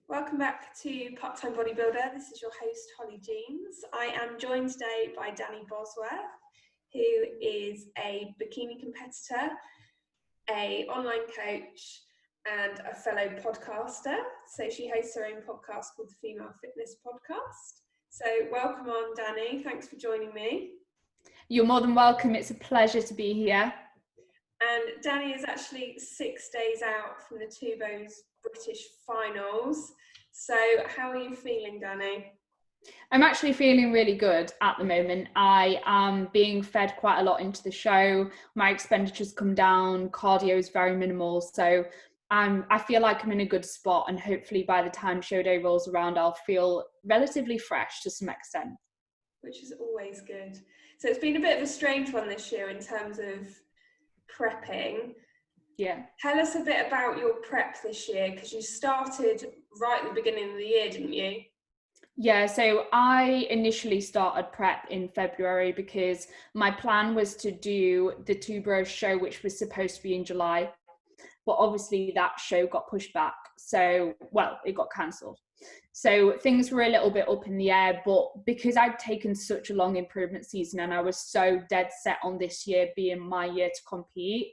Welcome back to Part-Time Bodybuilder. This is your host, Holly Jeans. I am joined today by Danni Bosworth, who is a bikini competitor, an online coach, and a fellow podcaster. So she hosts her own podcast called the Female Fitness Podcast. So welcome on, Danni. Thanks for joining me. You're more than welcome. It's a pleasure to be here. And Danni is actually 6 days out from the Tubos British finals. So how are you feeling, Danni? I'm actually feeling really good at the moment. I am being fed quite a lot into the show. My expenditure's come down. Cardio is very minimal. So I feel like I'm in a good spot, and hopefully by the time show day rolls around, I'll feel relatively fresh to some extent. Which is always good. So it's been a bit of a strange one this year in terms of prepping. Yeah. Tell us a bit about your prep this year, because you started right at the beginning of the year, didn't you? Yeah, so I initially started prep in February because my plan was to do the Two Bros show, which was supposed to be in July. But obviously that show got pushed back. So, well, it got cancelled. So things were a little bit up in the air, but because I'd taken such a long improvement season and I was so dead set on this year being my year to compete,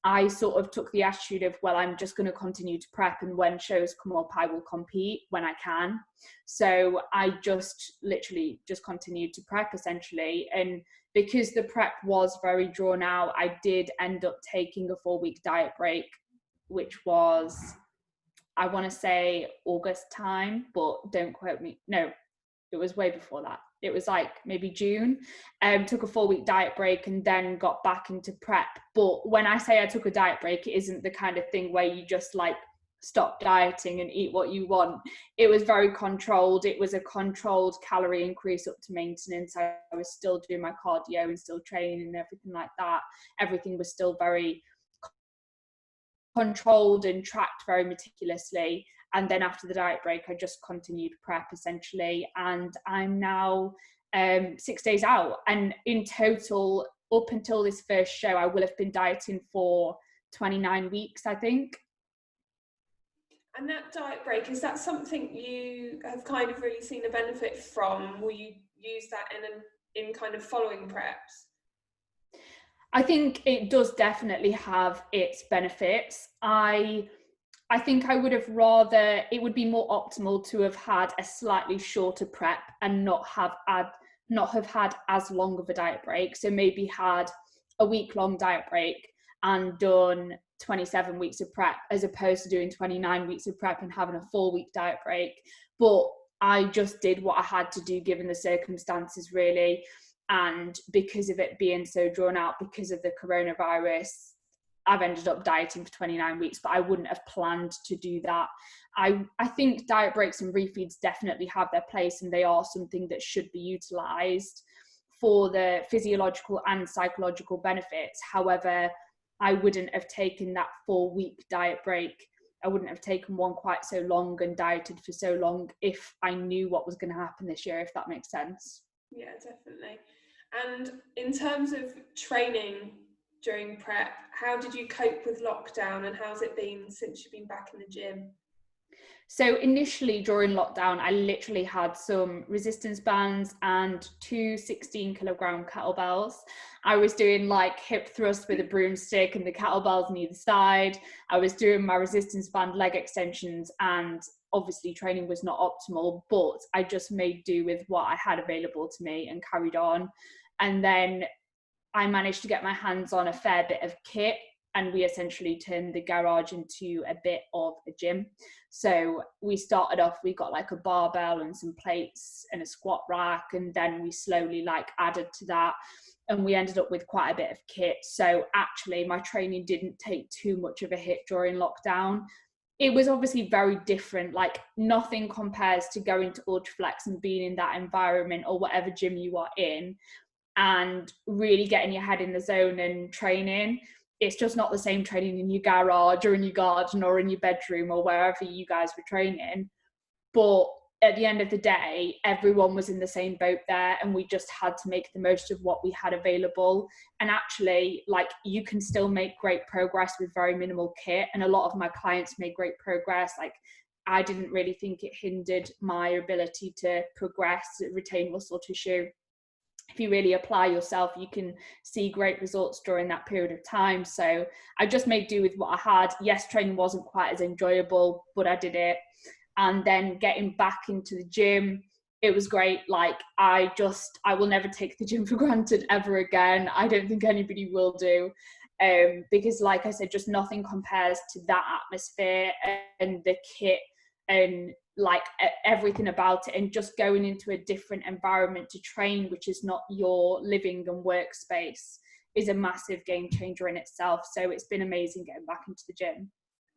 I sort of took the attitude of, well, I'm just going to continue to prep, and when shows come up, I will compete when I can. So I just literally just continued to prep essentially. And because the prep was very drawn out, I did end up taking a 4-week diet break, which was, I want to say August time, but don't quote me. No, it was way before that. It was like maybe June. Took a 4-week diet break and then got back into prep. But when I say I took a diet break, it isn't the kind of thing where you just like stop dieting and eat what you want. It was very controlled. It was a controlled calorie increase up to maintenance. I was still doing my cardio and still training and everything like that. Everything was still very controlled and tracked very meticulously. And then after the diet break, I just continued prep essentially. And I'm now 6 days out. And in total, up until this first show, I will have been dieting for 29 weeks, I think. And that diet break, is that something you have kind of really seen a benefit from? Will you use that in kind of following preps? I think it does definitely have its benefits. I think I would have rather, it would be more optimal to have had a slightly shorter prep and not have had as long of a diet break. So maybe had a week-long diet break and done 27 weeks of prep, as opposed to doing 29 weeks of prep and having a 4-week diet break. But I just did what I had to do given the circumstances, really. And because of it being so drawn out because of the coronavirus, I've ended up dieting for 29 weeks, but I wouldn't have planned to do that. I think diet breaks and refeeds definitely have their place, and they are something that should be utilized for the physiological and psychological benefits. However, I wouldn't have taken that 4-week diet break. I wouldn't have taken one quite so long and dieted for so long if I knew what was going to happen this year, if that makes sense. Yeah, definitely. And in terms of training during prep, how did you cope with lockdown, and how's it been since you've been back in the gym? So initially during lockdown, I literally had some resistance bands and 2 16-kilogram kettlebells. I was doing like hip thrusts with a broomstick and the kettlebells on either side. I was doing my resistance band leg extensions, and obviously training was not optimal, but I just made do with what I had available to me and carried on. And then I managed to get my hands on a fair bit of kit, and we essentially turned the garage into a bit of a gym. So we started off, we got like a barbell and some plates and a squat rack, and then we slowly like added to that, and we ended up with quite a bit of kit. So actually my training didn't take too much of a hit during lockdown. It was obviously very different, like nothing compares to going to Ultraflex and being in that environment or whatever gym you are in and really getting your head in the zone and training. It's just not the same training in your garage or in your garden or in your bedroom or wherever you guys were training. But at the end of the day, everyone was in the same boat there, and we just had to make the most of what we had available. And actually, like, you can still make great progress with very minimal kit. And a lot of my clients made great progress. Like, I didn't really think it hindered my ability to progress, retain muscle tissue. If you really apply yourself, you can see great results during that period of time. So I just made do with what I had. Yes, training wasn't quite as enjoyable, but I did it. And then getting back into the gym, it was great. Like, I will never take the gym for granted ever again. I don't think anybody will do. Because like I said, just nothing compares to that atmosphere and the kit and like everything about it, and just going into a different environment to train, which is not your living and workspace, is a massive game changer in itself. So it's been amazing getting back into the gym.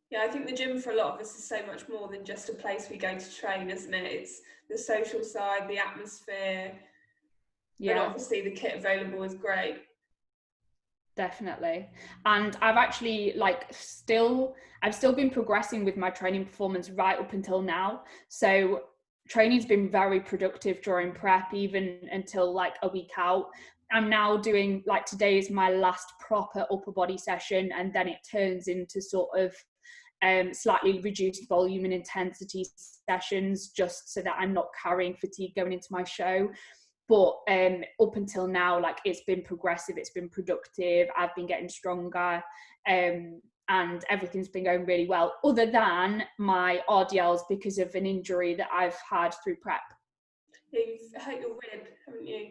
Yeah, I think the gym for a lot of us is so much more than just a place we go to train, isn't it? It's the social side, the atmosphere, and obviously the kit available is great. Definitely. And I've actually I've still been progressing with my training performance right up until now. So training's been very productive during prep, even until like a week out. I'm now doing, like, today is my last proper upper body session, and then it turns into sort of slightly reduced volume and intensity sessions, just so that I'm not carrying fatigue going into my show. But up until now, like, it's been progressive, it's been productive, I've been getting stronger, and everything's been going really well, other than my RDLs because of an injury that I've had through prep. Yeah, you've hurt your rib, haven't you?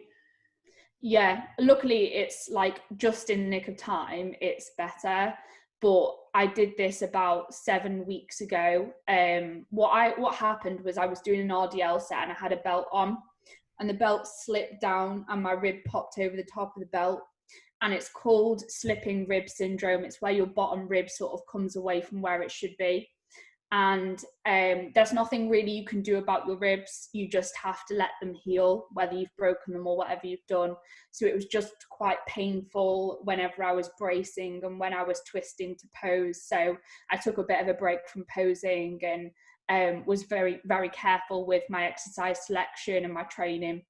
Yeah, luckily it's like just in the nick of time, it's better. But I did this about 7 weeks ago. What happened was I was doing an RDL set and I had a belt on, and the belt slipped down and my rib popped over the top of the belt. And it's called slipping rib syndrome. It's where your bottom rib sort of comes away from where it should be. And there's nothing really you can do about your ribs. You just have to let them heal, whether you've broken them or whatever you've done. So it was just quite painful whenever I was bracing and when I was twisting to pose. So I took a bit of a break from posing and was very, very careful with my exercise selection and my training.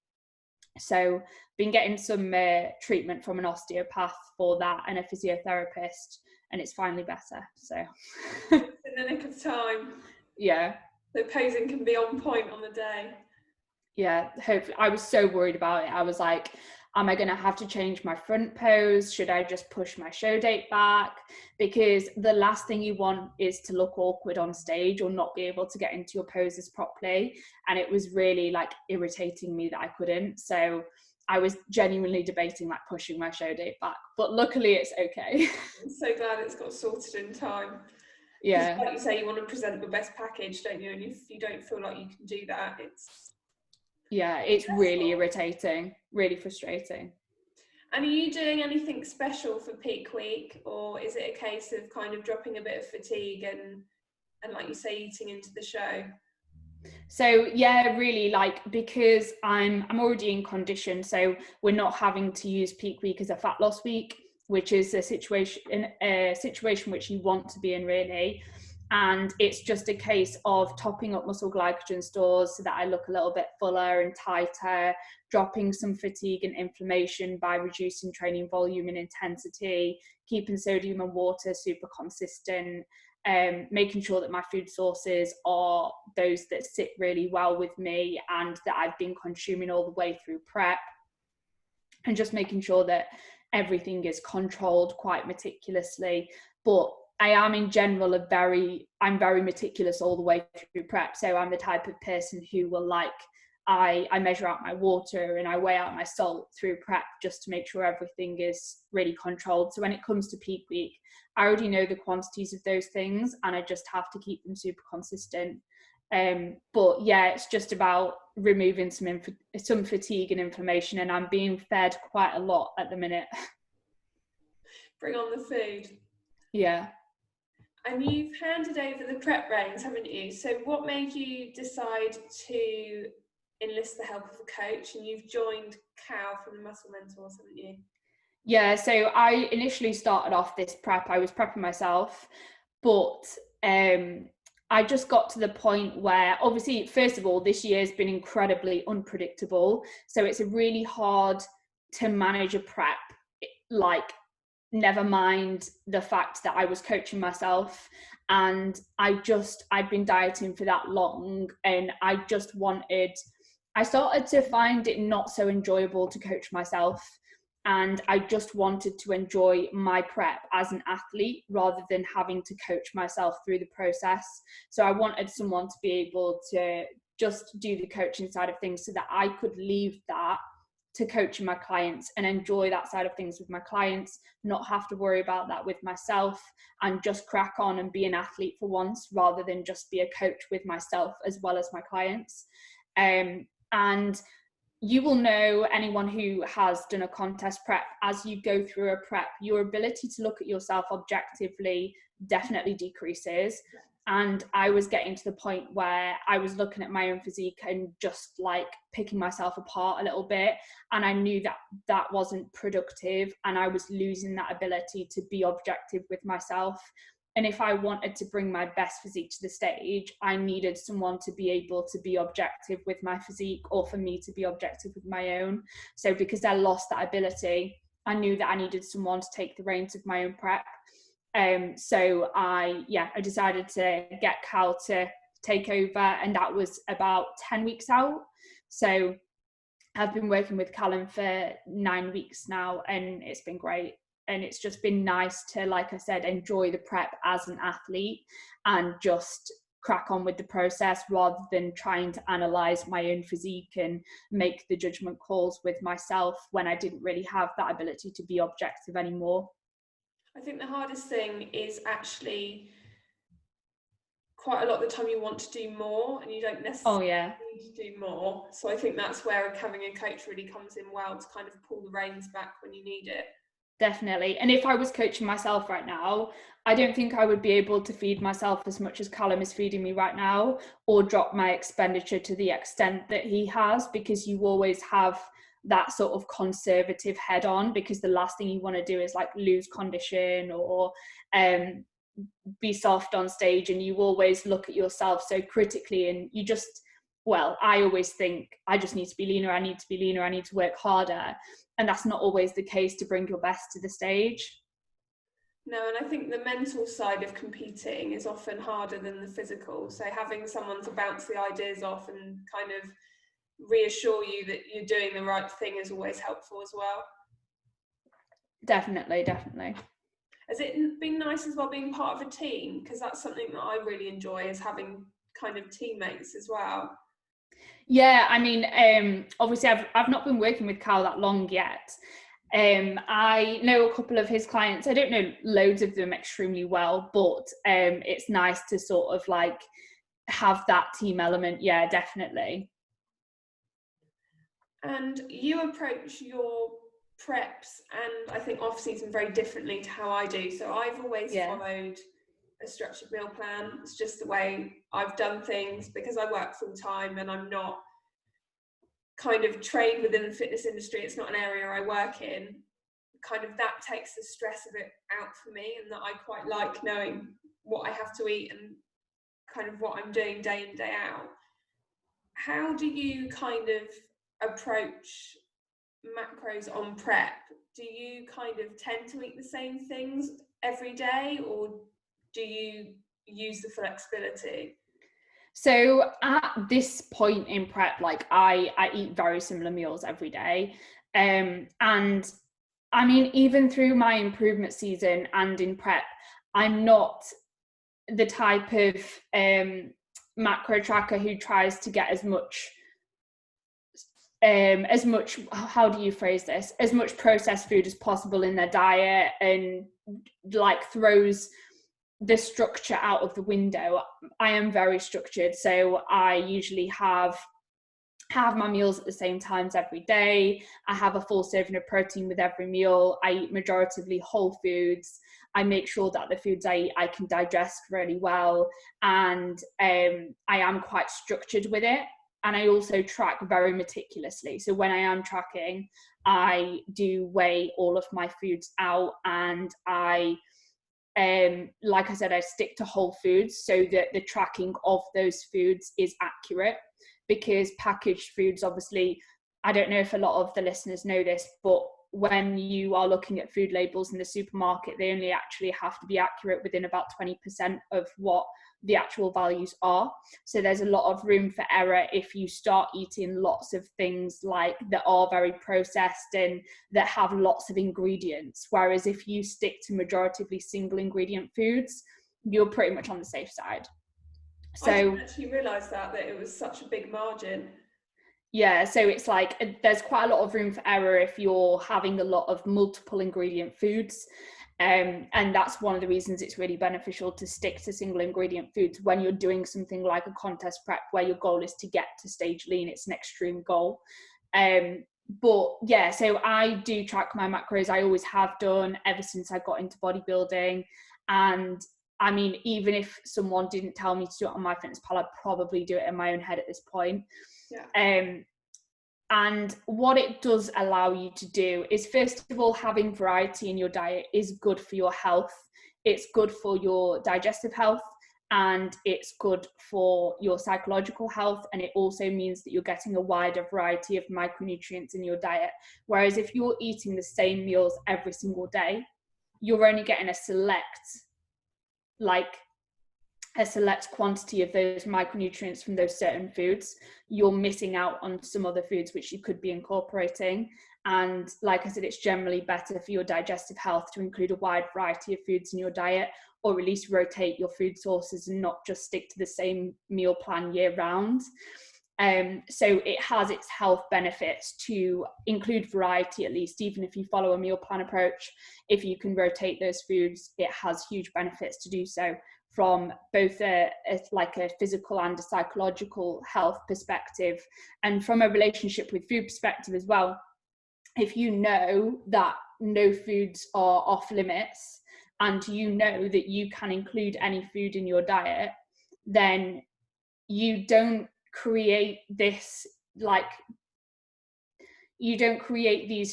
So been getting some treatment from an osteopath for that and a physiotherapist, and it's finally better. So in the nick of time. Yeah. The posing can be on point on the day. Yeah, hopefully. I was so worried about it. I was like, am I going to have to change my front pose? Should I just push my show date back? Because the last thing you want is to look awkward on stage or not be able to get into your poses properly. And it was really like irritating me that I couldn't. So I was genuinely debating like pushing my show date back, but luckily it's okay. I'm so glad it's got sorted in time. Yeah. Like you say, you want to present the best package, don't you? And if you don't feel like you can do that, it's really irritating, really frustrating. And are you doing anything special for peak week, or is it a case of kind of dropping a bit of fatigue and like you say, eating into the show? So yeah, really, like, because I'm already in condition, so we're not having to use peak week as a fat loss week, which is a situation which you want to be in, really. And it's just a case of topping up muscle glycogen stores so that I look a little bit fuller and tighter, dropping some fatigue and inflammation by reducing training volume and intensity, keeping sodium and water super consistent, making sure that my food sources are those that sit really well with me and that I've been consuming all the way through prep, and just making sure that everything is controlled quite meticulously. But I am in general I'm very meticulous all the way through prep. So I'm the type of person who will I measure out my water and I weigh out my salt through prep just to make sure everything is really controlled. So when it comes to peak week, I already know the quantities of those things and I just have to keep them super consistent. But yeah, it's just about removing some fatigue and inflammation, and I'm being fed quite a lot at the minute. Bring on the food. Yeah. And you've handed over the prep reins, haven't you? So what made you decide to enlist the help of a coach, and you've joined Cal from the Muscle Mentors, haven't you? Yeah, so I initially started off this prep, I was prepping myself, but I just got to the point where, obviously, first of all, this year has been incredibly unpredictable. So it's really hard to manage a prep like never mind the fact that I was coaching myself. And I'd been dieting for that long, and I started to find it not so enjoyable to coach myself. And I just wanted to enjoy my prep as an athlete rather than having to coach myself through the process. So I wanted someone to be able to just do the coaching side of things so that I could leave that to coaching my clients and enjoy that side of things with my clients, not have to worry about that with myself, and just crack on and be an athlete for once rather than just be a coach with myself as well as my clients. And you will know, anyone who has done a contest prep, as you go through a prep, your ability to look at yourself objectively definitely decreases. And I was getting to the point where I was looking at my own physique and just like picking myself apart a little bit. And I knew that that wasn't productive, and I was losing that ability to be objective with myself. And if I wanted to bring my best physique to the stage, I needed someone to be able to be objective with my physique, or for me to be objective with my own. So because I lost that ability, I knew that I needed someone to take the reins of my own prep. So I decided to get Cal to take over, and that was about 10 weeks out. So I've been working with Callum for 9 weeks now, and it's been great. And it's just been nice to, like I said, enjoy the prep as an athlete and just crack on with the process rather than trying to analyze my own physique and make the judgment calls with myself when I didn't really have that ability to be objective anymore. I think the hardest thing is actually quite a lot of the time you want to do more and you don't necessarily need to do more. So I think that's where having a coach really comes in well, to kind of pull the reins back when you need it. Definitely. And if I was coaching myself right now, I don't think I would be able to feed myself as much as Callum is feeding me right now, or drop my expenditure to the extent that he has, because you always have that sort of conservative head on, because the last thing you want to do is like lose condition or be soft on stage, and you always look at yourself so critically, and you just, well, I always think I just need to be leaner, I need to work harder. And that's not always the case to bring your best to the stage. No, and I think the mental side of competing is often harder than the physical. So having someone to bounce the ideas off and kind of reassure you that you're doing the right thing is always helpful as well. Definitely. Has it been nice as well being part of a team? Because that's something that I really enjoy, is having kind of teammates as well. Yeah, I mean, obviously I've not been working with Cal that long yet. I know a couple of his clients. I don't know loads of them extremely well, but it's nice to sort of like have that team element. Yeah, definitely. And you approach your preps and I think off season very differently to how I do. So I've always followed a structured meal plan. It's just the way I've done things, because I work full time and I'm not kind of trained within the fitness industry. It's not an area I work in. Kind of that takes the stress of it out for me, and that I quite like knowing what I have to eat and kind of what I'm doing day in, day out. How do you kind of approach macros on prep? Do you kind of tend to eat the same things every day, or do you use the flexibility? So at this point in prep, like I eat very similar meals every day. And I mean, even through my improvement season and in prep, I'm not the type of macro tracker who tries to get as much, how do you phrase this, as much processed food as possible in their diet, and like throws the structure out of the window. I am very structured, so I usually have my meals at the same times every day. I have a full serving of protein with every meal. I eat majoritively whole foods. I make sure that the foods I eat I can digest really well, and I am quite structured with it. And I also track very meticulously. So when I am tracking, I do weigh all of my foods out, and like I said, I stick to whole foods so that the tracking of those foods is accurate, because packaged foods, obviously, I don't know if a lot of the listeners know this, but when you are looking at food labels in the supermarket, they only actually have to be accurate within about 20% of what the actual values are. So there's a lot of room for error if you start eating lots of things like that are very processed and that have lots of ingredients. Whereas if you stick to majoritively single ingredient foods, you're pretty much on the safe side. So I didn't actually realise that it was such a big margin. Yeah, so it's like there's quite a lot of room for error if you're having a lot of multiple ingredient foods. And that's one of the reasons it's really beneficial to stick to single ingredient foods when you're doing something like a contest prep where your goal is to get to stage lean. It's an extreme goal. But yeah, so I do track my macros. I always have done ever since I got into bodybuilding. And I mean, even if someone didn't tell me to do it on MyFitnessPal, I'd probably do it in my own head at this point. Yeah. And what it does allow you to do is, first of all, having variety in your diet is good for your health. It's good for your digestive health, and it's good for your psychological health. And it also means that you're getting a wider variety of micronutrients in your diet. Whereas if you're eating the same meals every single day, you're only getting a select quantity of those micronutrients from those certain foods. You're missing out on some other foods which you could be incorporating. And like I said, it's generally better for your digestive health to include a wide variety of foods in your diet, or at least rotate your food sources and not just stick to the same meal plan year round. So it has its health benefits to include variety, at least, even if you follow a meal plan approach. If you can rotate those foods, it has huge benefits to do so, from both a physical and a psychological health perspective, and from a relationship with food perspective as well. If you know that no foods are off limits, and you know that you can include any food in your diet, then you don't create these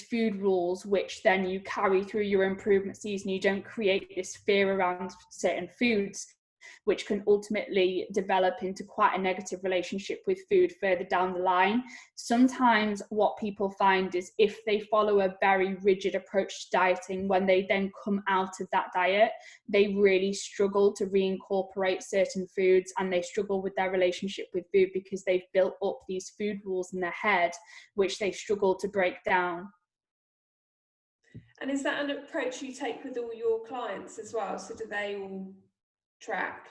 food rules which then you carry through your improvement season. You don't create this fear around certain foods, which can ultimately develop into quite a negative relationship with food further down the line. Sometimes what people find is if they follow a very rigid approach to dieting, when they then come out of that diet, they really struggle to reincorporate certain foods, and they struggle with their relationship with food because they've built up these food rules in their head, which they struggle to break down. And is that an approach you take with all your clients as well? So do they all track?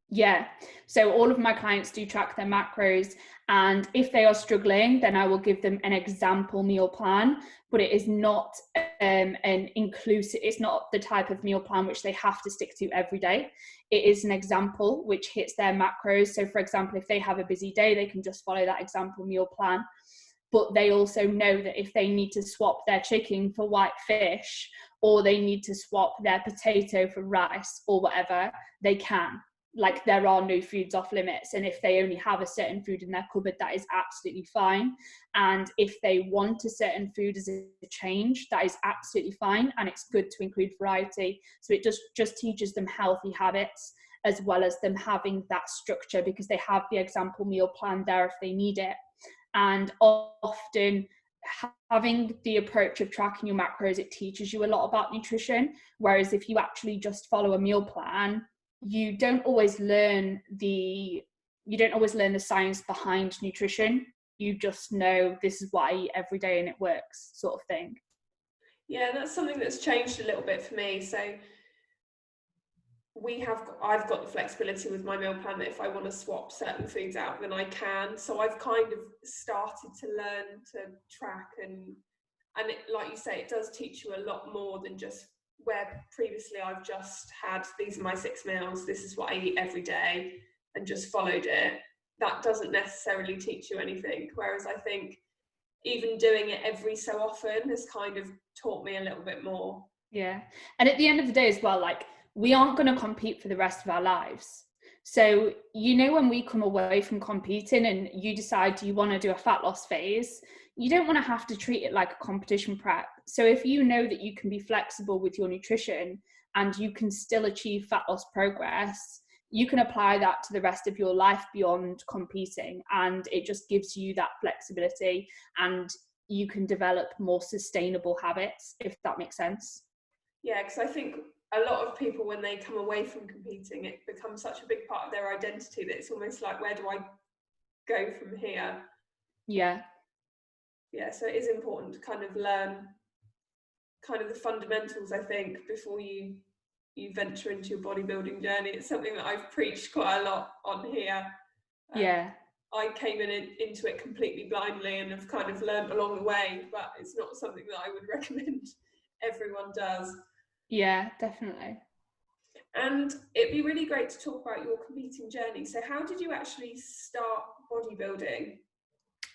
Yeah, so all of my clients do track their macros, and if they are struggling, then I will give them an example meal plan, but it is not it's not the type of meal plan which they have to stick to every day. It is an example which hits their macros. So for example, if they have a busy day, they can just follow that example meal plan. But they also know that if they need to swap their chicken for white fish, or they need to swap their potato for rice or whatever, they can. Like, there are no foods off limits. And if they only have a certain food in their cupboard, that is absolutely fine. And if they want a certain food as a change, that is absolutely fine. And it's good to include variety. So it just teaches them healthy habits, as well as them having that structure, because they have the example meal plan there if they need it. And often having the approach of tracking your macros, it teaches you a lot about nutrition. Whereas if you actually just follow a meal plan, you don't always learn the science behind nutrition. You just know this is what I eat every day and it works, sort of thing. Yeah, that's something that's changed a little bit for me. So I've got the flexibility with my meal plan that if I want to swap certain foods out, then I can. So I've kind of started to learn to track, and it, like you say, it does teach you a lot more than just where previously I've just had, these are my 6 meals, this is what I eat every day, and just followed it. That doesn't necessarily teach you anything. Whereas I think even doing it every so often has kind of taught me a little bit more. Yeah. And at the end of the day as well, like, we aren't going to compete for the rest of our lives. So, when we come away from competing and you decide you want to do a fat loss phase, you don't want to have to treat it like a competition prep. So if you know that you can be flexible with your nutrition and you can still achieve fat loss progress, you can apply that to the rest of your life beyond competing. And it just gives you that flexibility. And you can develop more sustainable habits, if that makes sense. Yeah, because I think a lot of people, when they come away from competing, it becomes such a big part of their identity that it's almost like, where do I go from here? Yeah. Yeah, so it is important to kind of learn kind of the fundamentals, I think, before you venture into your bodybuilding journey. It's something that I've preached quite a lot on here. Yeah. I came into it completely blindly and have kind of learned along the way, but it's not something that I would recommend everyone does. Yeah, definitely. And it'd be really great to talk about your competing journey. So how did you actually start bodybuilding?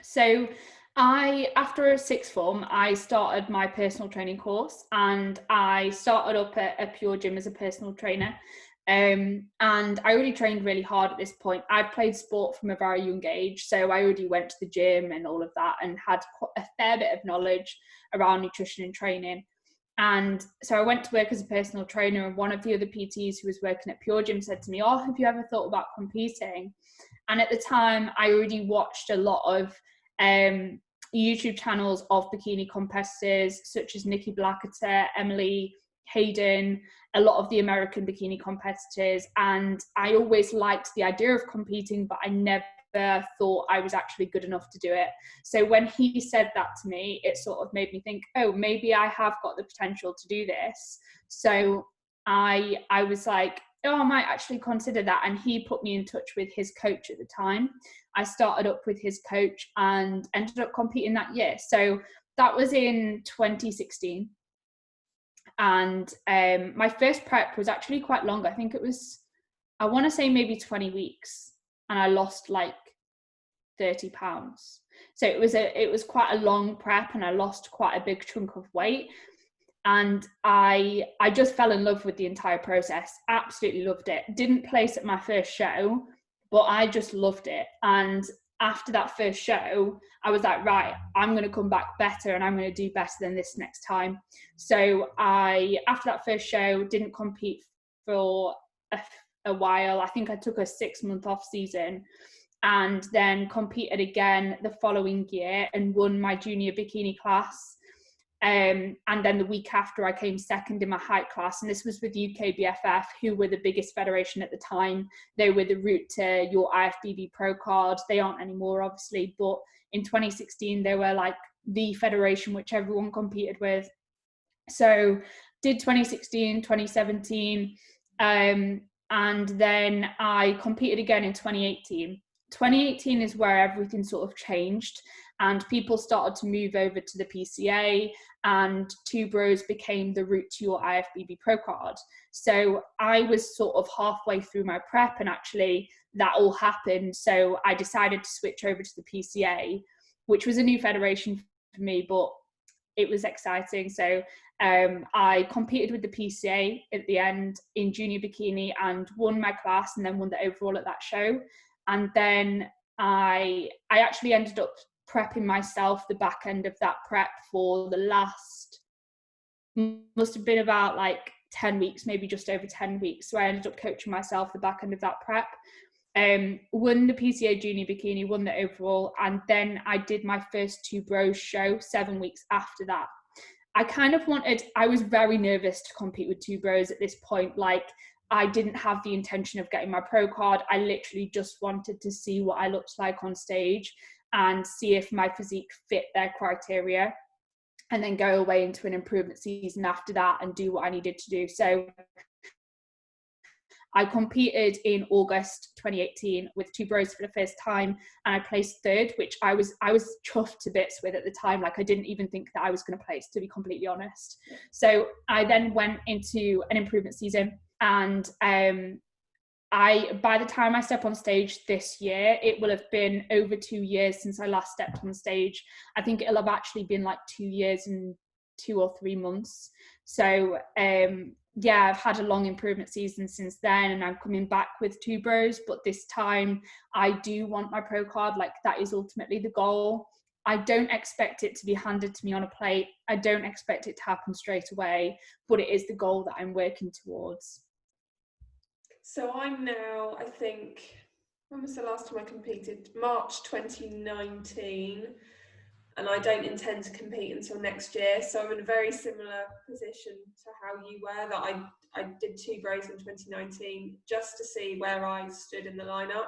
So after sixth form, I started my personal training course, and I started up at a Pure Gym as a personal trainer. And I already trained really hard at this point. I'd played sport from a very young age, so I already went to the gym and all of that, and had a fair bit of knowledge around nutrition and training. And so I went to work as a personal trainer, and one of the other PTs who was working at Pure Gym said to me, "Oh, have you ever thought about competing?" And at the time, I already watched a lot of YouTube channels of bikini competitors, such as Nikki Blackketter, Emily Hayden, a lot of the American bikini competitors. And I always liked the idea of competing, but I never thought I was actually good enough to do it. So when he said that to me, it sort of made me think, oh, maybe I have got the potential to do this. So I was like, oh, I might actually consider that. And he put me in touch with his coach at the time. I started up with his coach and ended up competing that year. So that was in 2016. And my first prep was actually quite long. I think it was, I want to say maybe 20 weeks. And I lost like 30 pounds. So it was quite a long prep, and I lost quite a big chunk of weight. And I just fell in love with the entire process. Absolutely loved it. Didn't place at my first show, but I just loved it. And after that first show, I was like, right, I'm going to come back better, and I'm going to do better than this next time. So after that first show, didn't compete for a while. I think I took a 6-month off season, and then competed again the following year and won my junior bikini class. And then the week after, I came second in my height class, and this was with UKBFF, who were the biggest federation at the time. They were the route to your IFBB Pro card. They aren't anymore, obviously, but in 2016, they were like the federation which everyone competed with. So did 2016, 2017, and then I competed again in 2018. 2018 is where everything sort of changed, and people started to move over to the PCA, and Two Bros became the route to your IFBB Pro card. So I was sort of halfway through my prep, and actually that all happened. So I decided to switch over to the PCA, which was a new federation for me, but it was exciting. So I competed with the PCA at the end in junior bikini and won my class, and then won the overall at that show. And then I actually ended up prepping myself the back end of that prep for the last, must have been about like 10 weeks, maybe just over 10 weeks. So I ended up coaching myself the back end of that prep. Won the PCA junior bikini, won the overall, and then I did my first Two Bros show 7 weeks after that. I was very nervous to compete with Two Bros at this point. Like, I didn't have the intention of getting my pro card. I literally just wanted to see what I looked like on stage and see if my physique fit their criteria, and then go away into an improvement season after that and do what I needed to do. So I competed in August 2018 with Two Bros for the first time, and I placed third, which I was chuffed to bits with at the time. Like, I didn't even think that I was going to place, to be completely honest. So I then went into an improvement season, and by the time I step on stage this year, it will have been over 2 years since I last stepped on stage. I think it'll have actually been like 2 years and 2 or 3 months. So yeah, I've had a long improvement season since then, and I'm coming back with Two Bros, but this time I do want my pro card. Like, that is ultimately the goal. I don't expect it to be handed to me on a plate. I don't expect it to happen straight away, but it is the goal that I'm working towards. So I'm now, I think, when was the last time I competed? March 2019. and I don't intend to compete until next year. So I'm in a very similar position to how you were, that I did 2 bros in 2019 just to see where I stood in the lineup.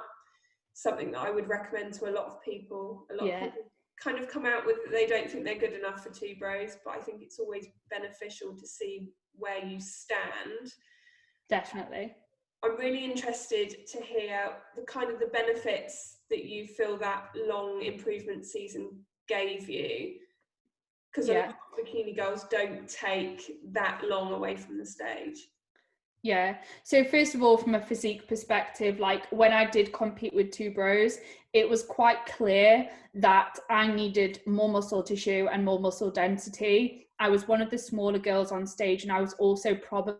Something that I would recommend to a lot of people. A lot of people kind of come out with they don't think they're good enough for 2 bros, but I think it's always beneficial to see where you stand. Definitely. I'm really interested to hear the kind of the benefits that you feel that long improvement season gave you, because a lot of bikini girls don't take that long away from the stage. Yeah. So first of all, from a physique perspective, like when I did compete with 2 bros, it was quite clear that I needed more muscle tissue and more muscle density. I was one of the smaller girls on stage, and I was also probably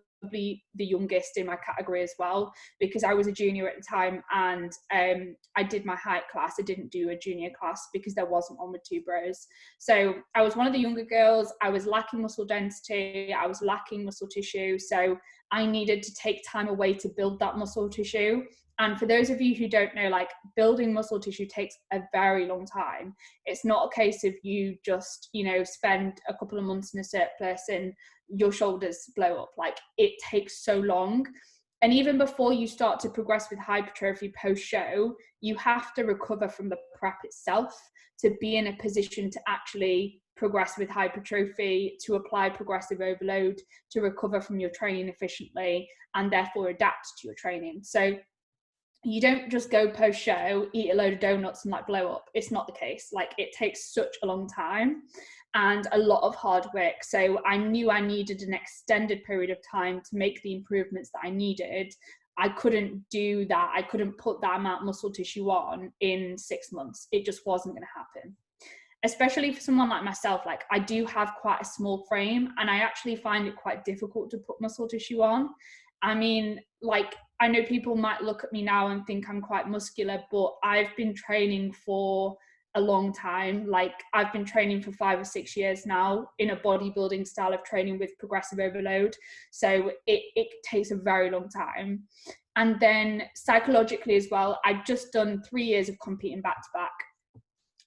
the youngest in my category as well, because I was a junior at the time, and I did my height class. I didn't do a junior class because there wasn't one with 2 bros. So I was one of the younger girls. I was lacking muscle density. I was lacking muscle tissue. So I needed to take time away to build that muscle tissue. And for those of you who don't know, like, building muscle tissue takes a very long time. It's not a case of you just, you know, spend a couple of months in a surplus and your shoulders blow up. Like, it takes so long. And even before you start to progress with hypertrophy post-show, you have to recover from the prep itself to be in a position to actually progress with hypertrophy, to apply progressive overload, to recover from your training efficiently, and therefore adapt to your training. So you don't just go post-show, eat a load of donuts and like blow up. It's not the case. Like, it takes such a long time and a lot of hard work. So I knew I needed an extended period of time to make the improvements that I needed. I couldn't do that. I couldn't put that amount of muscle tissue on in 6 months. It just wasn't going to happen. Especially for someone like myself, like, I do have quite a small frame, and I actually find it quite difficult to put muscle tissue on. I mean, like, I know people might look at me now and think I'm quite muscular, but I've been training for a long time. Like, I've been training for 5 or 6 years now in a bodybuilding style of training with progressive overload. So it takes a very long time. And then psychologically as well, I've just done 3 years of competing back to back.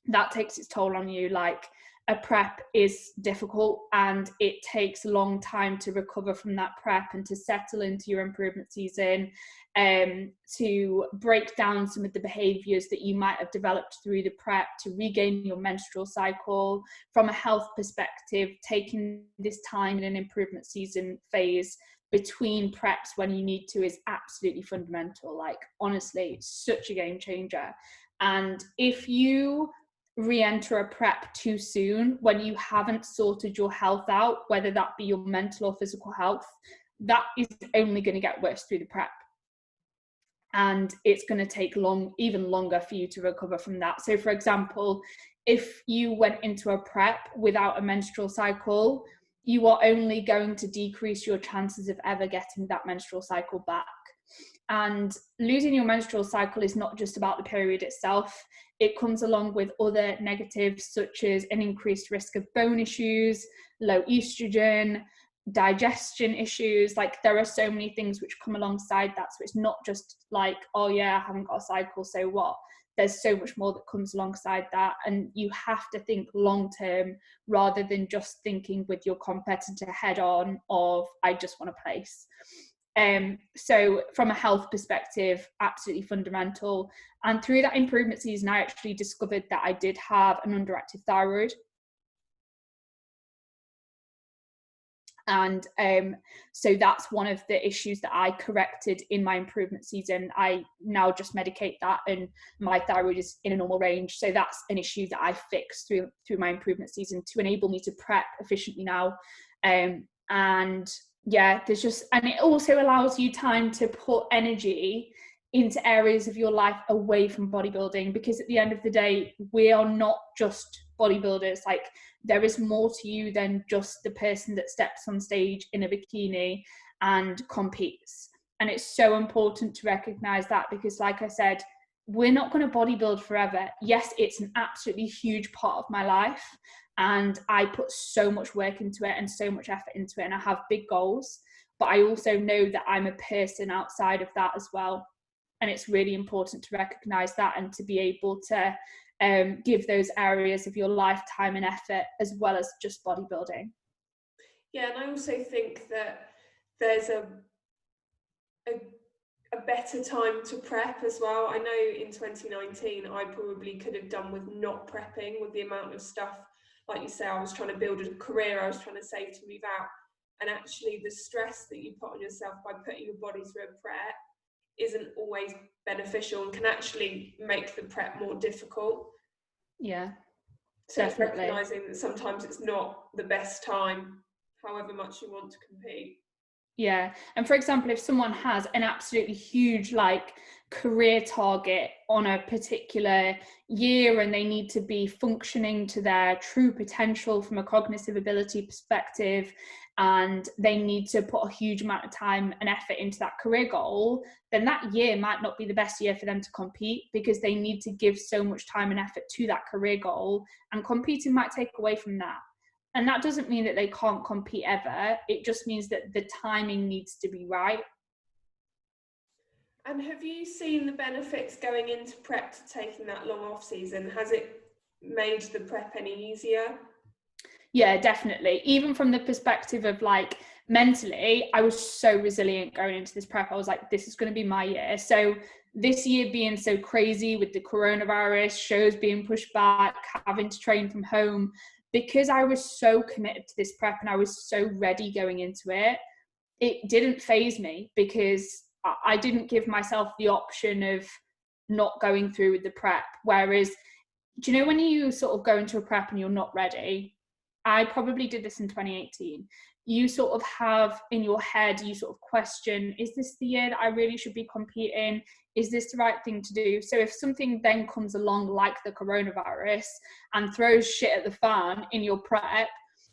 That takes its toll on you. Like, a prep is difficult, and it takes a long time to recover from that prep and to settle into your improvement season, to break down some of the behaviors that you might have developed through the prep, to regain your menstrual cycle. From a health perspective, taking this time in an improvement season phase between preps when you need to is absolutely fundamental. Like, honestly, it's such a game changer. And if you re-enter a prep too soon when you haven't sorted your health out, whether that be your mental or physical health, that is only going to get worse through the prep, and it's going to take even longer for you to recover from that. So for example, if you went into a prep without a menstrual cycle, you are only going to decrease your chances of ever getting that menstrual cycle back. And losing your menstrual cycle is not just about the period itself. It comes along with other negatives, such as an increased risk of bone issues, low estrogen, digestion issues. Like, there are so many things which come alongside that. So it's not just like, oh yeah, I haven't got a cycle, so what? There's so much more that comes alongside that. And you have to think long term rather than just thinking with your competitor head on of, I just want to place. So from a health perspective, absolutely fundamental. And through that improvement season, I actually discovered that I did have an underactive thyroid. And so that's one of the issues that I corrected in my improvement season. I now just medicate that, and my thyroid is in a normal range. So that's an issue that I fixed through my improvement season to enable me to prep efficiently now. And yeah, and it also allows you time to put energy into areas of your life away from bodybuilding, because at the end of the day, we are not just bodybuilders. Like, there is more to you than just the person that steps on stage in a bikini and competes. And it's so important to recognize that, because like I said, we're not going to bodybuild forever. Yes, it's an absolutely huge part of my life, and I put so much work into it and so much effort into it, and I have big goals, but I also know that I'm a person outside of that as well. And it's really important to recognize that and to be able to give those areas of your lifetime and effort as well as just bodybuilding. Yeah, and I also think that there's a better time to prep as well. I know in 2019 I probably could have done with not prepping, with the amount of stuff, like you say, I was trying to build a career, I was trying to save to move out, and actually the stress that you put on yourself by putting your body through a prep isn't always beneficial and can actually make the prep more difficult. Yeah, so definitely. It's recognizing that sometimes it's not the best time, however much you want to compete. Yeah. And for example, if someone has an absolutely huge like career target on a particular year and they need to be functioning to their true potential from a cognitive ability perspective, and they need to put a huge amount of time and effort into that career goal, then that year might not be the best year for them to compete, because they need to give so much time and effort to that career goal, and competing might take away from that. And that doesn't mean that they can't compete ever. It just means that the timing needs to be right. And have you seen the benefits going into prep to taking that long off season? Has it made the prep any easier? Yeah, definitely. Even from the perspective of like mentally, I was so resilient going into this prep. I was like, this is going to be my year. So this year being so crazy with the coronavirus, shows being pushed back, having to train from home, because I was so committed to this prep and I was so ready going into it, it didn't faze me, because I didn't give myself the option of not going through with the prep. Whereas, do you know when you sort of go into a prep and you're not ready? I probably did this in 2018. You sort of have in your head, you sort of question, is this the year that I really should be competing? Is this the right thing to do? So if something then comes along like the coronavirus and throws shit at the fan in your prep,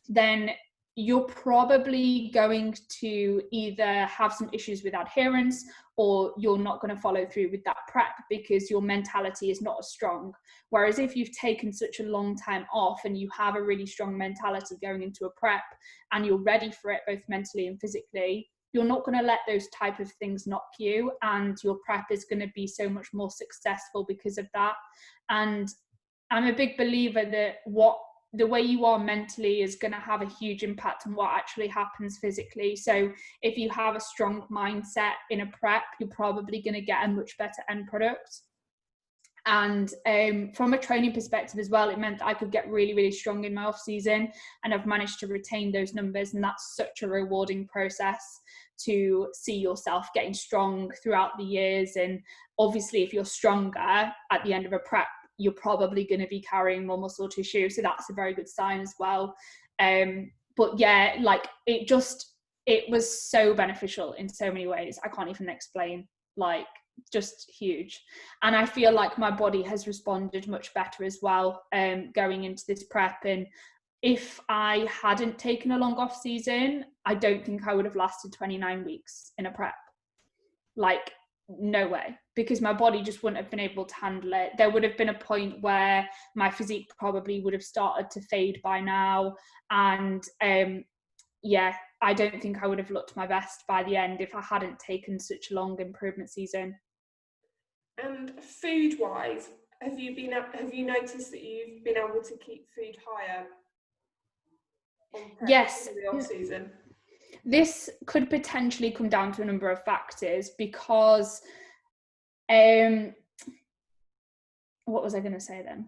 then you're probably going to either have some issues with adherence, or you're not going to follow through with that prep because your mentality is not as strong. Whereas if you've taken such a long time off and you have a really strong mentality going into a prep and you're ready for it both mentally and physically, you're not going to let those type of things knock you, and your prep is going to be so much more successful because of that. And I'm a big believer that the way you are mentally is going to have a huge impact on what actually happens physically. So if you have a strong mindset in a prep, you're probably going to get a much better end product. And from a training perspective as well, it meant that I could get really, really strong in my off season, and I've managed to retain those numbers. And that's such a rewarding process to see yourself getting strong throughout the years. And obviously, if you're stronger at the end of a prep, you're probably going to be carrying more muscle tissue. So that's a very good sign as well. But yeah, like it was so beneficial in so many ways. I can't even explain, like just huge. And I feel like my body has responded much better as well, going into this prep. And if I hadn't taken a long off season, I don't think I would have lasted 29 weeks in a prep. Like, no way, because my body just wouldn't have been able to handle it. There would have been a point where my physique probably would have started to fade by now. And yeah, I don't think I would have looked my best by the end if I hadn't taken such a long improvement season. And food-wise, have you noticed that you've been able to keep food higher on prep Yes. in the off season? This could potentially come down to a number of factors, because what was I going to say then?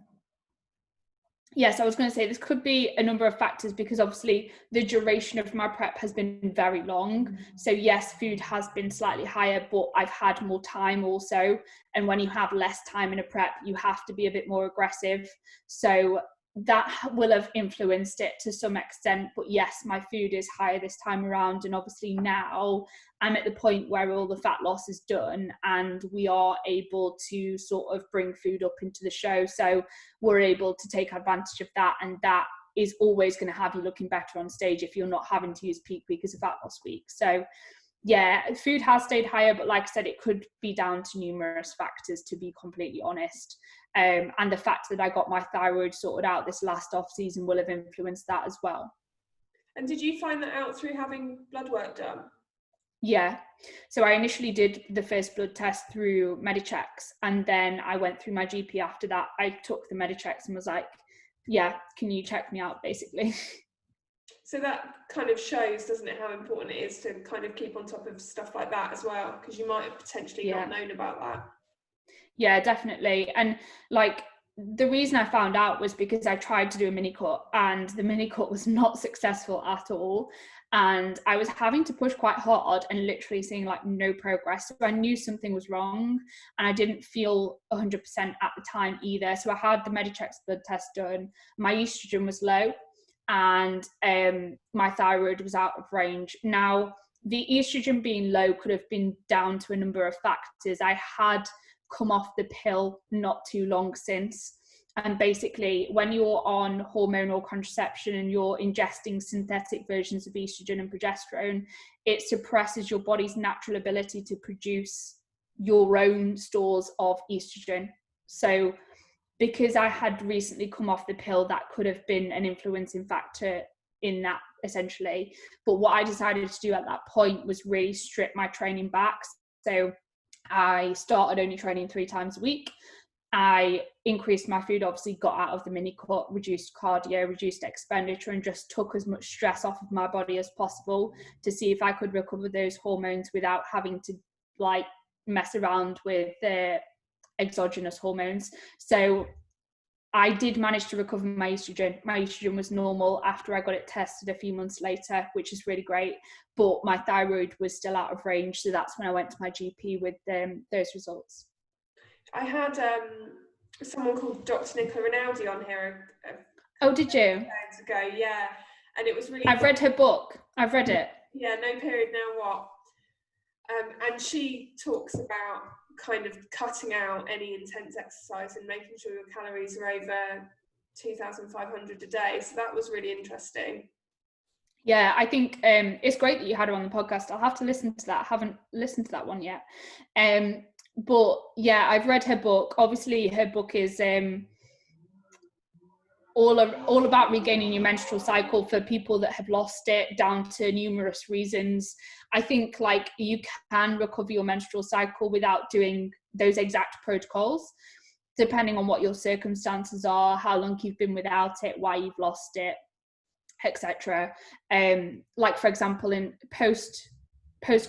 Yes, I was going to say this could be a number of factors, because obviously the duration of my prep has been very long. So yes, food has been slightly higher, but I've had more time also. And when you have less time in a prep, you have to be a bit more aggressive. So that will have influenced it to some extent. But yes, my food is higher this time around. And obviously now I'm at the point where all the fat loss is done and we are able to sort of bring food up into the show. So we're able to take advantage of that. And that is always going to have you looking better on stage if you're not having to use peak week as a fat loss week. So yeah, food has stayed higher, but like I said, it could be down to numerous factors, to be completely honest. And the fact that I got my thyroid sorted out this last off season will have influenced that as well. And did you find that out through having blood work done? Yeah. So I initially did the first blood test through Medichecks, and then I went through my GP after that. I took the Medichecks and was like, yeah, can you check me out, basically? So that kind of shows, doesn't it, how important it is to kind of keep on top of stuff like that as well, because you might have potentially not known about that. Yeah, definitely. And like, the reason I found out was because I tried to do a mini cut, and the mini cut was not successful at all. And I was having to push quite hard and literally seeing like no progress. So I knew something was wrong, and I didn't feel 100% at the time either. So I had the Medichecks blood test done. My estrogen was low, and my thyroid was out of range. Now, the estrogen being low could have been down to a number of factors. I had come off the pill not too long since, and basically when you're on hormonal contraception and you're ingesting synthetic versions of estrogen and progesterone, it suppresses your body's natural ability to produce your own stores of estrogen. So because I had recently come off the pill, that could have been an influencing factor in that, essentially. But what I decided to do at that point was really strip my training back. So I started only training 3 times a week. I increased my food, obviously got out of the mini cut, reduced cardio, reduced expenditure, and just took as much stress off of my body as possible to see if I could recover those hormones without having to like mess around with the exogenous hormones. So I did manage to recover my estrogen. My estrogen was normal after I got it tested a few months later, which is really great. But my thyroid was still out of range. So that's when I went to my GP with those results. I had someone called Dr. Nicola Rinaldi on here. Oh, did you? Ago, yeah. And it was really... I've read her book. I've read it. Yeah, No Period, Now What? And she talks about kind of cutting out any intense exercise and making sure your calories are over 2,500 a day. So that was really interesting. Yeah, I think it's great that you had her on the podcast. I'll have to listen to that. I haven't listened to that one yet. But yeah, I've read her book. Obviously, her book is all about regaining your menstrual cycle for people that have lost it, down to numerous reasons. I think like you can recover your menstrual cycle without doing those exact protocols, depending on what your circumstances are, how long you've been without it, why you've lost it, etc. Like for example, in post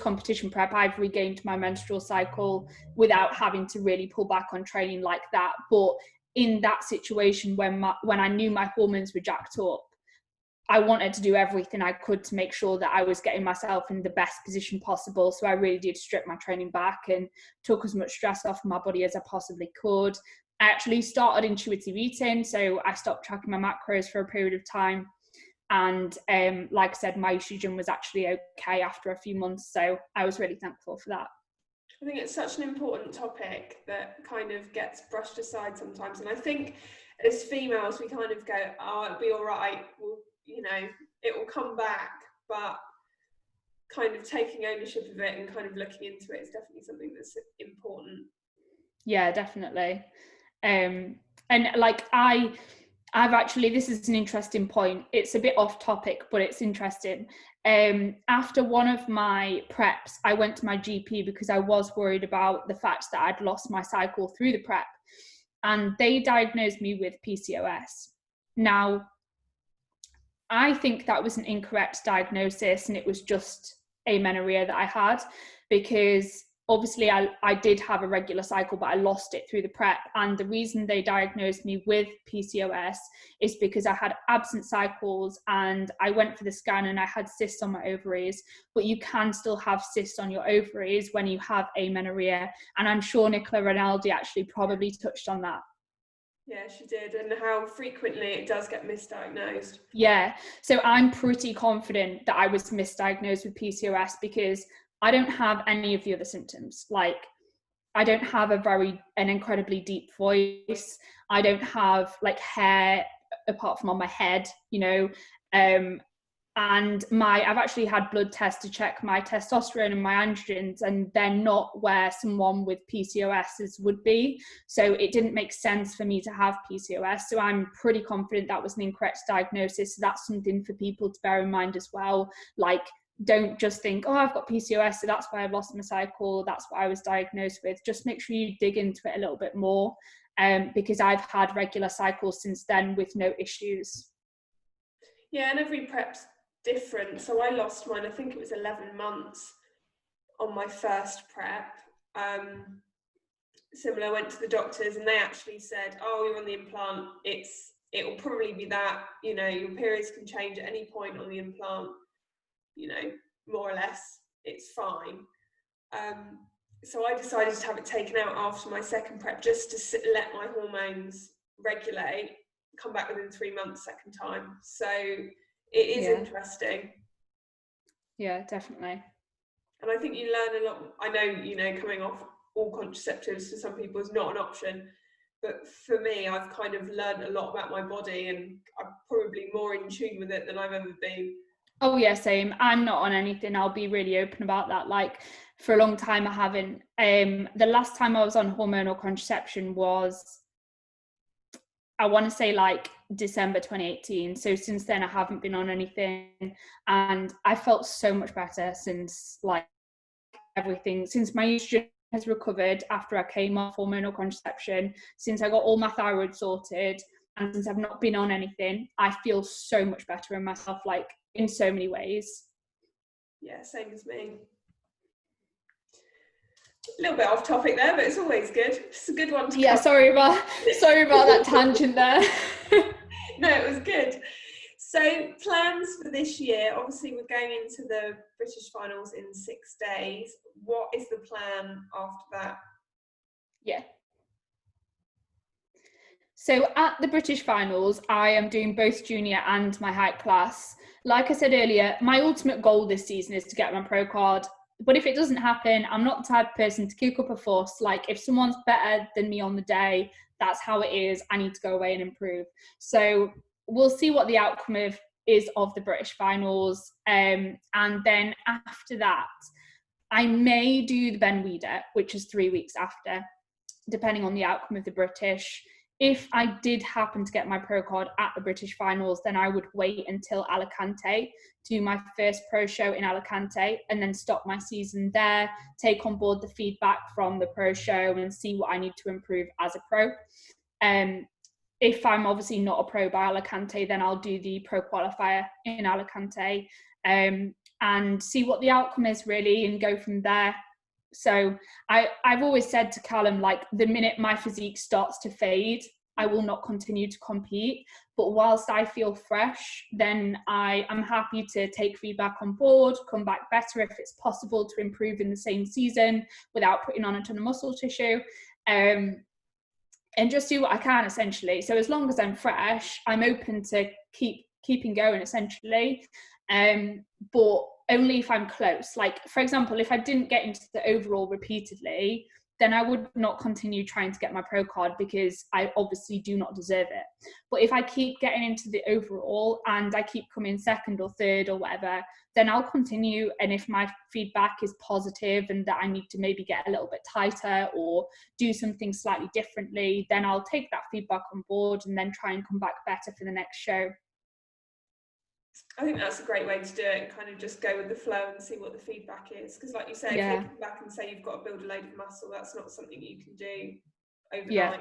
competition prep, I've regained my menstrual cycle without having to really pull back on training like that. But in that situation, when I knew my hormones were jacked up, I wanted to do everything I could to make sure that I was getting myself in the best position possible. So I really did strip my training back and took as much stress off my body as I possibly could. I actually started intuitive eating, so I stopped tracking my macros for a period of time. And like I said, my estrogen was actually okay after a few months. So I was really thankful for that. I think it's such an important topic that kind of gets brushed aside sometimes. And I think as females, we kind of go, oh, it'll be all right. Well, you know, it will come back. But kind of taking ownership of it and kind of looking into it is definitely something that's important. Yeah, definitely. And like I've actually, this is an interesting point. It's a bit off topic, but it's interesting. After one of my preps, I went to my GP because I was worried about the fact that I'd lost my cycle through the prep, and they diagnosed me with PCOS. Now, I think that was an incorrect diagnosis, and it was just amenorrhea that I had, because obviously I did have a regular cycle, but I lost it through the prep. And the reason they diagnosed me with PCOS is because I had absent cycles, and I went for the scan and I had cysts on my ovaries. But you can still have cysts on your ovaries when you have amenorrhea. And I'm sure Nicola Rinaldi actually probably touched on that. Yeah, she did, and how frequently it does get misdiagnosed. Yeah, so I'm pretty confident that I was misdiagnosed with PCOS because I don't have any of the other symptoms. Like, I don't have an incredibly deep voice. I don't have like hair apart from on my head, you know. And I've actually had blood tests to check my testosterone and my androgens, and they're not where someone with PCOS would be. So it didn't make sense for me to have PCOS. So I'm pretty confident that was an incorrect diagnosis. So that's something for people to bear in mind as well. Like, don't just think, oh, I've got PCOS, so that's why I've lost my cycle, that's what I was diagnosed with. Just make sure you dig into it a little bit more, because I've had regular cycles since then with no issues. Yeah, and every prep's different. So I lost mine, I think it was 11 months on my first prep. Similar, I went to the doctors and they actually said, oh, you're on the implant, it'll probably be that, you know, your periods can change at any point on the implant, you know, more or less, it's fine. So I decided to have it taken out after my second prep, just to let my hormones regulate, come back within 3 months second time. So it is interesting. Yeah, definitely. And I think you learn a lot. I know, you know, coming off all contraceptives for some people is not an option, but for me, I've kind of learned a lot about my body, and I'm probably more in tune with it than I've ever been. Oh yeah, same. I'm not on anything. I'll be really open about that. Like, for a long time I haven't. The last time I was on hormonal contraception was, I want to say, like December 2018. So since then I haven't been on anything, and I felt so much better since, like, everything, since my estrogen has recovered after I came off hormonal contraception, since I got all my thyroid sorted, and since I've not been on anything, I feel so much better in myself, like in so many ways. Yeah, same as me. A little bit off topic there, but it's always good. It's a good one to cover. Sorry about that tangent there. No, it was good. So plans for this year, obviously we're going into the British finals in 6 days. What is the plan after that? Yeah. So at the British finals, I am doing both junior and my height class. Like I said earlier, my ultimate goal this season is to get my pro card. But if it doesn't happen, I'm not the type of person to kick up a fuss. Like, if someone's better than me on the day, that's how it is. I need to go away and improve. So we'll see what the outcome is of the British finals. And then after that, I may do the Ben Weeder, which is 3 weeks after, depending on the outcome of the British. If I did happen to get my pro card at the British finals, then I would wait until Alicante, do my first pro show in Alicante, and then stop my season there, take on board the feedback from the pro show and see what I need to improve as a pro. If I'm obviously not a pro by Alicante, then I'll do the pro qualifier in Alicante, and see what the outcome is really, and go from there. So I've always said to Callum, like, the minute my physique starts to fade, I will not continue to compete. But whilst I feel fresh, then I am happy to take feedback on board, come back better if it's possible to improve in the same season without putting on a ton of muscle tissue, and just do what I can, essentially. So as long as I'm fresh, I'm open to keeping going, essentially. But only if I'm close. Like, for example, if I didn't get into the overall repeatedly, then I would not continue trying to get my pro card, because I obviously do not deserve it. But if I keep getting into the overall and I keep coming second or third or whatever, then I'll continue. And if my feedback is positive and that I need to maybe get a little bit tighter or do something slightly differently, then I'll take that feedback on board and then try and come back better for the next show. I think that's a great way to do it, kind of just go with the flow and see what the feedback is. Because like you say, if they come back and say you've got to build a load of muscle, that's not something you can do overnight. Yeah.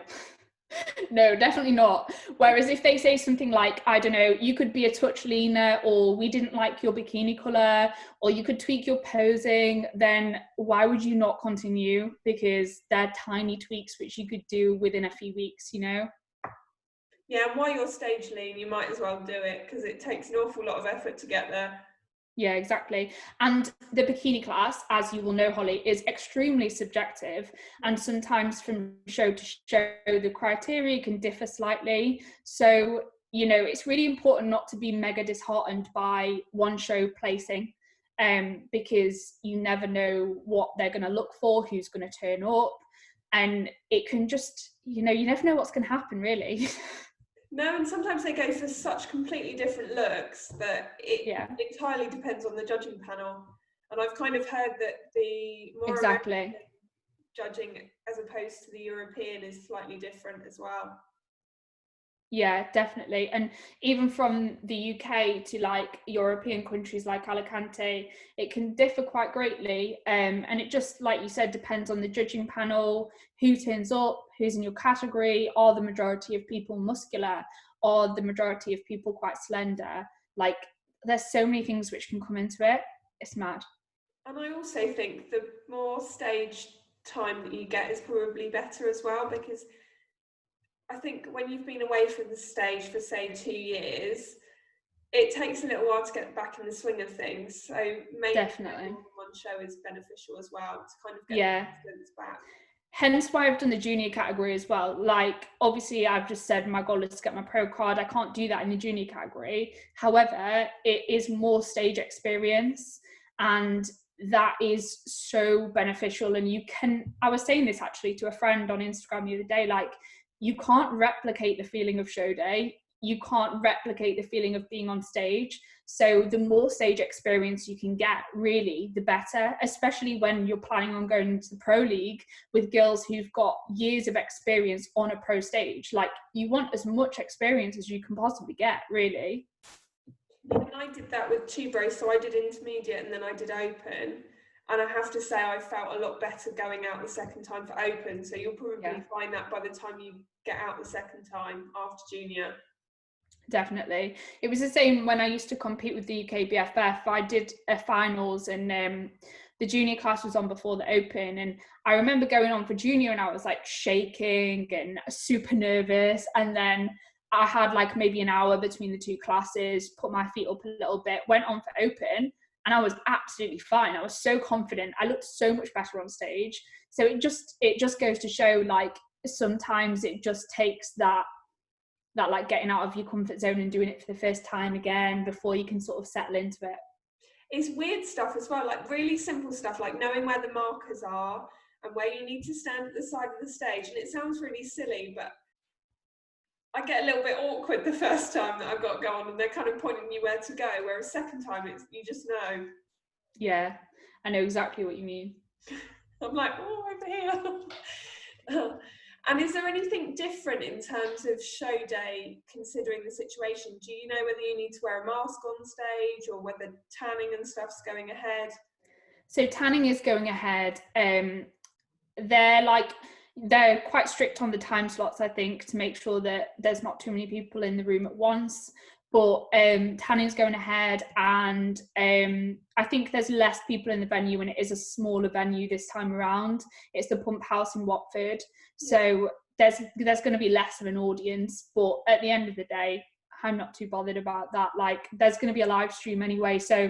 No, definitely not. Whereas if they say something like, I don't know, you could be a touch leaner, or we didn't like your bikini color, or you could tweak your posing, then why would you not continue? Because they're tiny tweaks which you could do within a few weeks, you know? Yeah, and while you're stage lean, you might as well do it, because it takes an awful lot of effort to get there. Yeah, exactly. And the bikini class, as you will know, Holly, is extremely subjective. And sometimes from show to show, the criteria can differ slightly. So, you know, it's really important not to be mega disheartened by one show placing, because you never know what they're going to look for, who's going to turn up. And it can just, you know, you never know what's going to happen, really. No, and sometimes they go for such completely different looks that it entirely depends on the judging panel. And I've kind of heard that the more American judging as opposed to the European is slightly different as well. Yeah, definitely. And even from the UK to like European countries like Alicante, it can differ quite greatly. And it just, like you said, depends on the judging panel, who turns up, who's in your category, are the majority of people muscular, or the majority of people quite slender. Like, there's so many things which can come into it. It's mad. And I also think the more stage time that you get is probably better as well, because I think when you've been away from the stage for say 2 years, it takes a little while to get back in the swing of things. So maybe Definitely. more than one show is beneficial as well to kind of get Yeah. the confidence back. Hence why I've done the junior category as well. Like, obviously, I've just said my goal is to get my pro card. I can't do that in the junior category. However, it is more stage experience, and that is so beneficial. And I was saying this actually to a friend on Instagram the other day, like, you can't replicate the feeling of show day. You can't replicate the feeling of being on stage. So the more stage experience you can get, really, the better, especially when you're planning on going into the pro league with girls who've got years of experience on a pro stage. Like, you want as much experience as you can possibly get, really. Yeah, and I did that with two bros, so I did intermediate and then I did open. And I have to say I felt a lot better going out the second time for open. So you'll probably find that by the time you get out the second time after junior. Definitely. It was the same when I used to compete with the UK BFF. I did a finals and the junior class was on before the open, and I remember going on for junior and I was like shaking and super nervous, and then I had like maybe an hour between the two classes, put my feet up a little bit, went on for open, and I was absolutely fine. I was so confident. I looked so much better on stage. So it just goes to show, like, sometimes it just takes that like getting out of your comfort zone and doing it for the first time again before you can sort of settle into it. It's weird stuff as well, like really simple stuff, like knowing where the markers are and where you need to stand at the side of the stage. And it sounds really silly, but I get a little bit awkward the first time that I've got to go on and they're kind of pointing you where to go, whereas second time you just know. Yeah, I know exactly what you mean. I'm like, oh, over here. And is there anything different in terms of show day, considering the situation? Do you know whether you need to wear a mask on stage or whether tanning and stuff's going ahead? So tanning is going ahead. They're quite strict on the time slots, I think, to make sure that there's not too many people in the room at once. But tanning's going ahead, and I think there's less people in the venue, and it is a smaller venue this time around. It's the Pump House in Watford, so there's going to be less of an audience. But at the end of the day, I'm not too bothered about that. Like, there's going to be a live stream anyway, so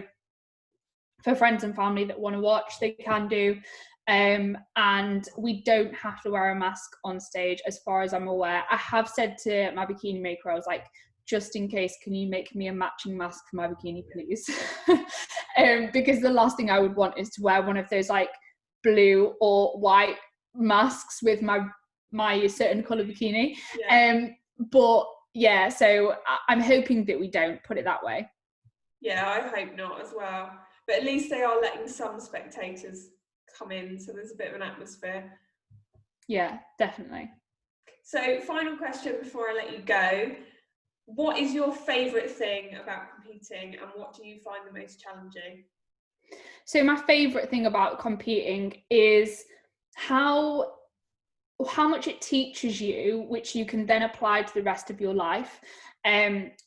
for friends and family that want to watch, they can do. And we don't have to wear a mask on stage, as far as I'm aware. I have said to my bikini maker, I was like, just in case, can you make me a matching mask for my bikini, please? Because the last thing I would want is to wear one of those like blue or white masks with my certain colour bikini. But yeah, so I'm hoping that we don't, put it that way. Yeah, I hope not as well. But at least they are letting some spectators come in, so there's a bit of an atmosphere. Yeah, definitely. So final question before I let you go. What is your favourite thing about competing and what do you find the most challenging? So my favourite thing about competing is how much it teaches you, which you can then apply to the rest of your life.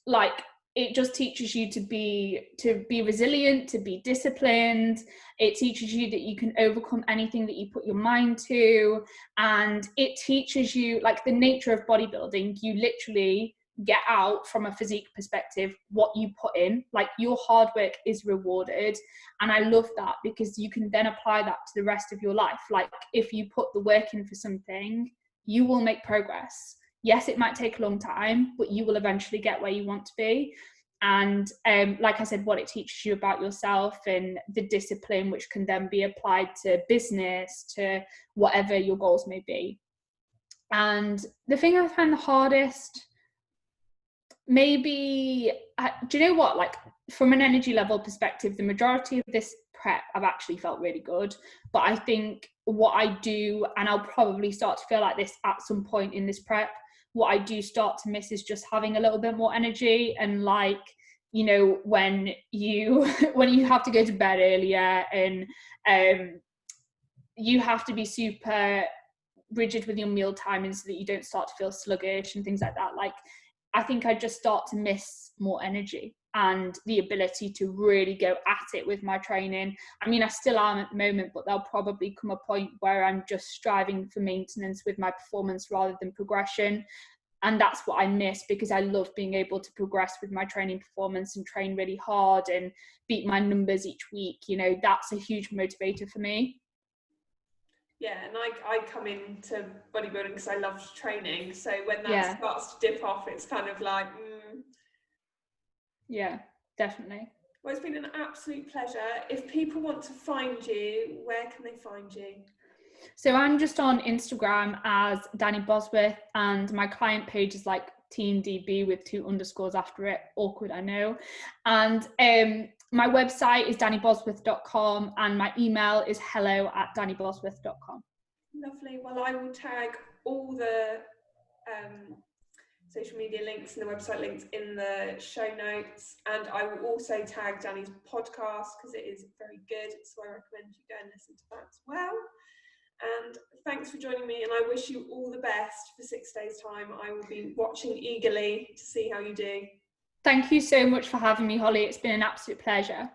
Like, it just teaches you to be resilient, to be disciplined. It teaches you that you can overcome anything that you put your mind to. And it teaches you, like, the nature of bodybuilding. You literally get out, from a physique perspective, what you put in. Like, your hard work is rewarded. And I love that, because you can then apply that to the rest of your life. Like, if you put the work in for something, you will make progress. Yes, it might take a long time, but you will eventually get where you want to be. And like I said, what it teaches you about yourself and the discipline, which can then be applied to business, to whatever your goals may be. And the thing I find the hardest, maybe, do you know what? Like, from an energy level perspective, the majority of this prep, I've actually felt really good. But I think what I do, and I'll probably start to feel like this at some point in this prep, what I do start to miss is just having a little bit more energy, and like, you know, when you when you have to go to bed earlier, and you have to be super rigid with your meal timing so that you don't start to feel sluggish and things like that. Like, I think I just start to miss more energy and the ability to really go at it with my training. I mean, I still am at the moment, but there'll probably come a point where I'm just striving for maintenance with my performance rather than progression. And that's what I miss, because I love being able to progress with my training performance and train really hard and beat my numbers each week. You know, that's a huge motivator for me. Yeah, and I come into bodybuilding because I love training. So when that Yeah. starts to dip off, it's kind of like, Yeah, definitely. Well, it's been an absolute pleasure. If people want to find you, where can they find you? So I'm just on Instagram as Danni Bosworth, and my client page is like Team DB with 2 underscores after it. Awkward, I know. And my website is dannibosworth.com, and my email is hello@dannibosworth.com. Lovely. Well, I will tag all the social media links and the website links in the show notes, and I will also tag Danni's podcast because it is very good, so I recommend you go and listen to that as well. And thanks for joining me, and I wish you all the best for 6 days' time. I will be watching eagerly to see how you do. Thank you so much for having me, Holly. It's been an absolute pleasure.